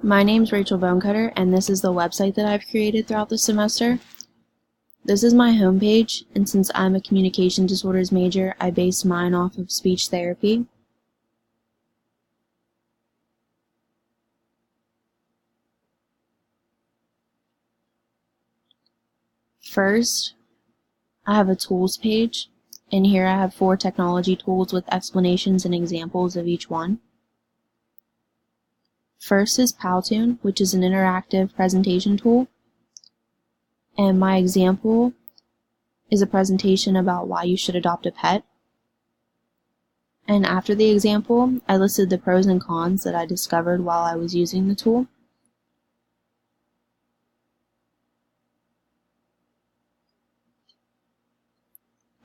My name's Rachel Bonecutter, and this is the website that I've created throughout the semester. This is my homepage, and since I'm a communication disorders major, I based mine off of speech therapy. First, I have a tools page, and here I have 4 technology tools with explanations and examples of each one. First is Powtoon, which is an interactive presentation tool, and my example is a presentation about why you should adopt a pet. And after the example, I listed the pros and cons that I discovered while I was using the tool.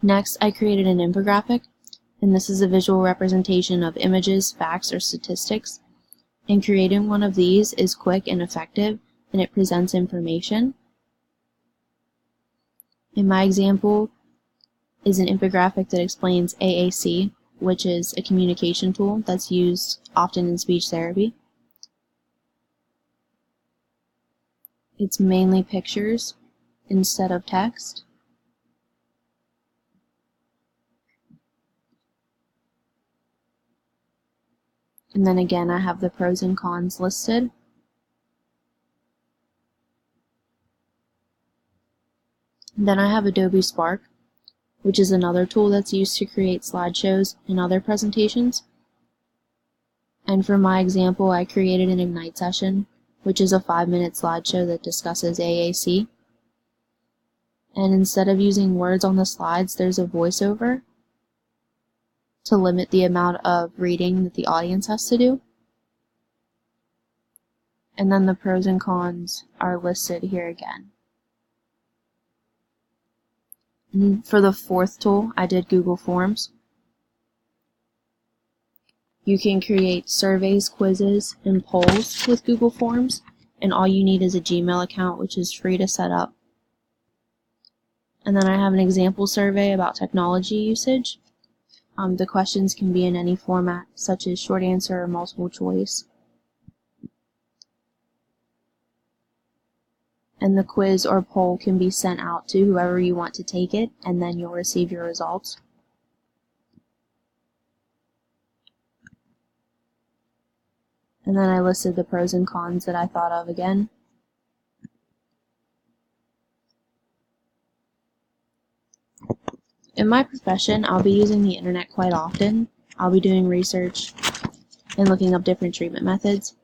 Next, I created an infographic, and this is a visual representation of images, facts, or statistics. And creating one of these is quick and effective, and it presents information. In my example is an infographic that explains AAC, which is a communication tool that's used often in speech therapy. It's mainly pictures instead of text. And then again, I have the pros and cons listed. Then I have Adobe Spark, which is another tool that's used to create slideshows and other presentations. And for my example, I created an Ignite session, which is a 5-minute slideshow that discusses AAC. And instead of using words on the slides, there's a voiceover to limit the amount of reading that the audience has to do. And then the pros and cons are listed here again. And for the 4th tool, I did Google Forms. You can create surveys, quizzes, and polls with Google Forms, and all you need is a Gmail account, which is free to set up. And then I have an example survey about technology usage. The questions can be in any format, such as short answer or multiple choice. And the quiz or poll can be sent out to whoever you want to take it, and then you'll receive your results. And then I listed the pros and cons that I thought of again. In my profession, I'll be using the internet quite often. I'll be doing research and looking up different treatment methods.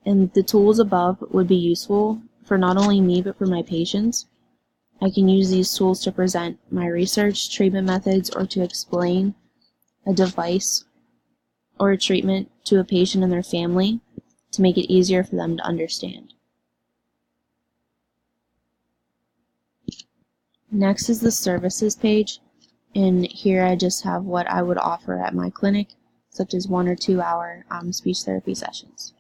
And the tools above would be useful for not only me, but for my patients. I can use these tools to present my research, treatment methods, or to explain a device or a treatment to a patient and their family to make it easier for them to understand. Next is the services page, and here I just have what I would offer at my clinic, such as 1 or 2 hour speech therapy sessions.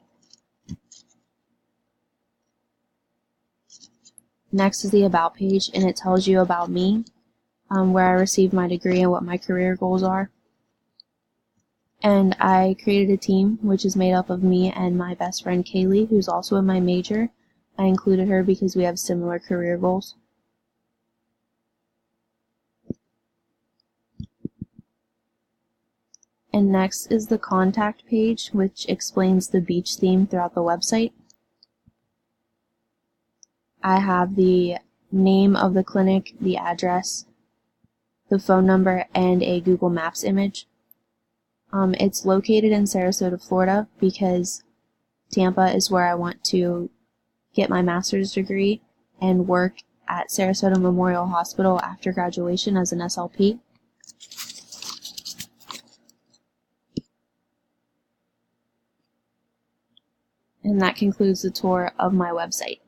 Next is the About page, and it tells you about me, where I received my degree and what my career goals are. And I created a team which is made up of me and my best friend Kaylee, who's also in my major. I included her because we have similar career goals. And next is the contact page, which explains the beach theme throughout the website. I have the name of the clinic, the address, the phone number, and a Google Maps image. It's located in Sarasota, Florida, because Tampa is where I want to get my master's degree and work at Sarasota Memorial Hospital after graduation as an SLP. And that concludes the tour of my website.